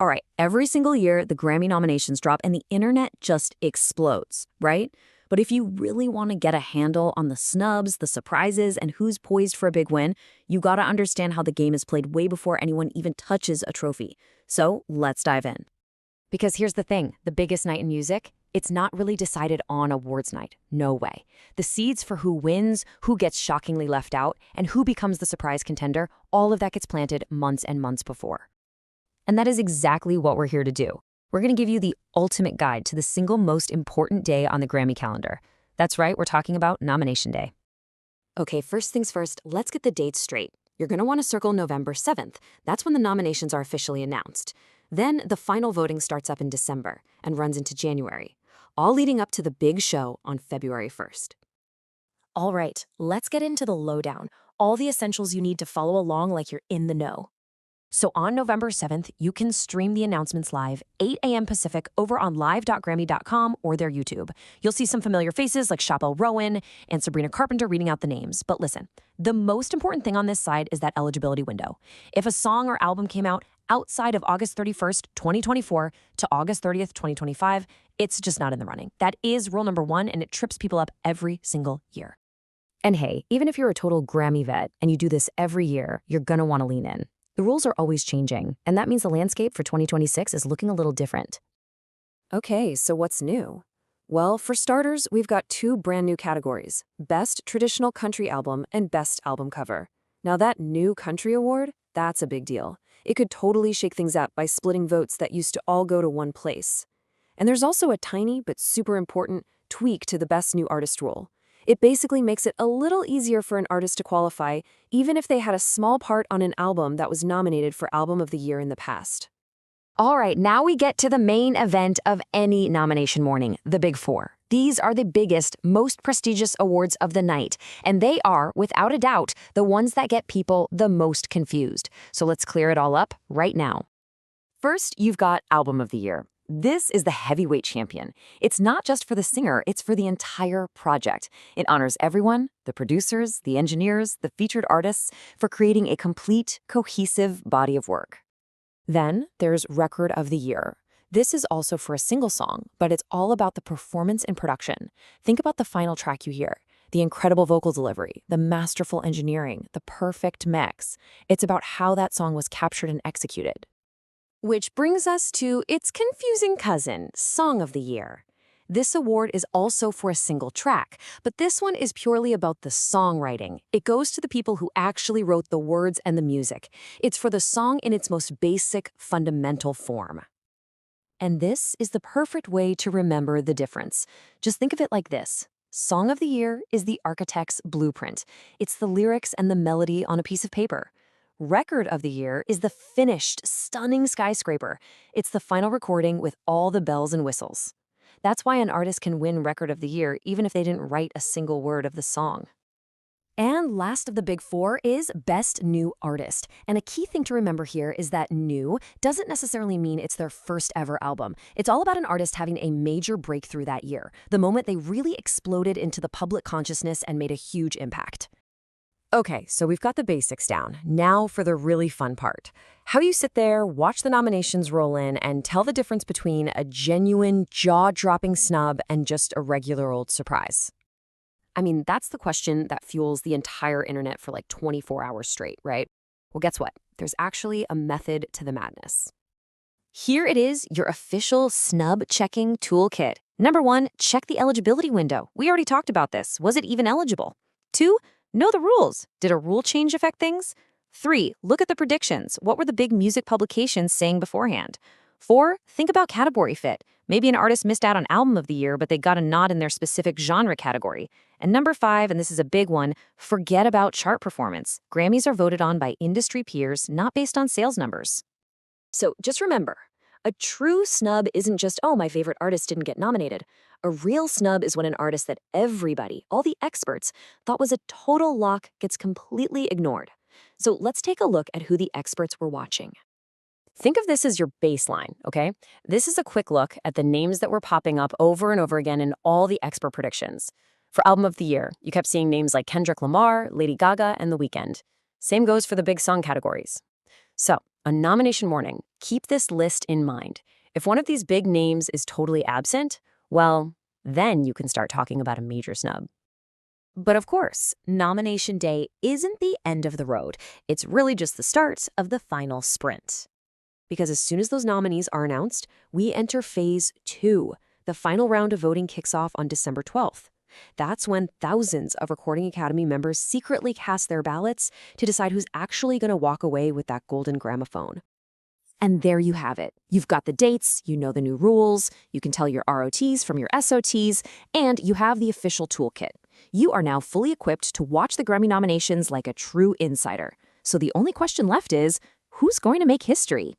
All right, every single year, the Grammy nominations drop and the internet just explodes, right? But if you really want to get a handle on the snubs, the surprises, and who's poised for a big win, you gotta understand how the game is played way before anyone even touches a trophy. So let's dive in. Because here's the thing, the biggest night in music, it's not really decided on awards night. No way. The seeds for who wins, who gets shockingly left out, and who becomes the surprise contender, all of that gets planted months and months before. And that is exactly what we're here to do. We're going to give you the ultimate guide to the single most important day on the Grammy calendar. That's right, we're talking about Nomination Day. Okay, first things first, let's get the dates straight. You're going to want to circle November 7th. That's when the nominations are officially announced. Then the final voting starts up in December and runs into January, all leading up to the big show on February 1st. All right, let's get into the lowdown, all the essentials you need to follow along like you're in the know. So on November 7th, you can stream the announcements live, 8 a.m. Pacific, over on live.grammy.com or their YouTube. You'll see some familiar faces like Chappelle Rowan and Sabrina Carpenter reading out the names. But listen, the most important thing on this side is that eligibility window. If a song or album came out outside of August 31st, 2024 to August 30th, 2025, it's just not in the running. That is rule number one, and it trips people up every single year. And hey, even if you're a total Grammy vet and you do this every year, you're gonna wanna lean in. The rules are always changing, and that means the landscape for 2026 is looking a little different. Okay, so what's new? Well, for starters, we've got two brand new categories, Best Traditional Country Album and Best Album Cover. Now that new country award, that's a big deal. It could totally shake things up by splitting votes that used to all go to one place. And there's also a tiny but super important tweak to the Best New Artist rule. It basically makes it a little easier for an artist to qualify, even if they had a small part on an album that was nominated for Album of the Year in the past. All right, now we get to the main event of any nomination morning, the Big Four. These are the biggest, most prestigious awards of the night, and they are, without a doubt, the ones that get people the most confused. So let's clear it all up right now. First, you've got Album of the Year. This is the heavyweight champion. It's not just for the singer, it's for the entire project. It honors everyone, the producers, the engineers, the featured artists, for creating a complete, cohesive body of work. Then there's Record of the Year. This is also for a single song, but it's all about the performance and production. Think about the final track you hear, the incredible vocal delivery, the masterful engineering, the perfect mix. It's about how that song was captured and executed. Which brings us to its confusing cousin, Song of the Year. This award is also for a single track, but this one is purely about the songwriting. It goes to the people who actually wrote the words and the music. It's for the song in its most basic, fundamental form. And this is the perfect way to remember the difference. Just think of it like this. Song of the Year is the architect's blueprint. It's the lyrics and the melody on a piece of paper. Record of the Year is the finished, stunning skyscraper. It's the final recording with all the bells and whistles. That's why an artist can win Record of the Year even if they didn't write a single word of the song. And last of the big four is Best New Artist. And a key thing to remember here is that new doesn't necessarily mean it's their first ever album. It's all about an artist having a major breakthrough that year, the moment they really exploded into the public consciousness and made a huge impact. Okay, so we've got the basics down. Now for the really fun part. How you sit there, watch the nominations roll in, and tell the difference between a genuine, jaw-dropping snub and just a regular old surprise. I mean, that's the question that fuels the entire internet for like 24 hours straight, right? Well, guess what? There's actually a method to the madness. Here it is, your official snub-checking toolkit. Number 1, check the eligibility window. We already talked about this. Was it even eligible? 2, know the rules. Did a rule change affect things? 3, look at the predictions. What were the big music publications saying beforehand? 4, think about category fit. Maybe an artist missed out on Album of the Year, but they got a nod in their specific genre category. And number 5, and this is a big one, forget about chart performance. Grammys are voted on by industry peers, not based on sales numbers. So just remember, a true snub isn't just, oh, my favorite artist didn't get nominated. A real snub is when an artist that everybody, all the experts, thought was a total lock gets completely ignored. So let's take a look at who the experts were watching. Think of this as your baseline, okay? This is a quick look at the names that were popping up over and over again in all the expert predictions. For Album of the Year, you kept seeing names like Kendrick Lamar, Lady Gaga, and The Weeknd. Same goes for the big song categories. So, on nomination morning, keep this list in mind. If one of these big names is totally absent, well, then you can start talking about a major snub. But of course, nomination day isn't the end of the road. It's really just the start of the final sprint. Because as soon as those nominees are announced, we enter phase 2. The final round of voting kicks off on December 12th. That's when thousands of Recording Academy members secretly cast their ballots to decide who's actually going to walk away with that golden gramophone. And there you have it. You've got the dates, you know the new rules, you can tell your ROTs from your SOTs, and you have the official toolkit. You are now fully equipped to watch the Grammy nominations like a true insider. So the only question left is, who's going to make history?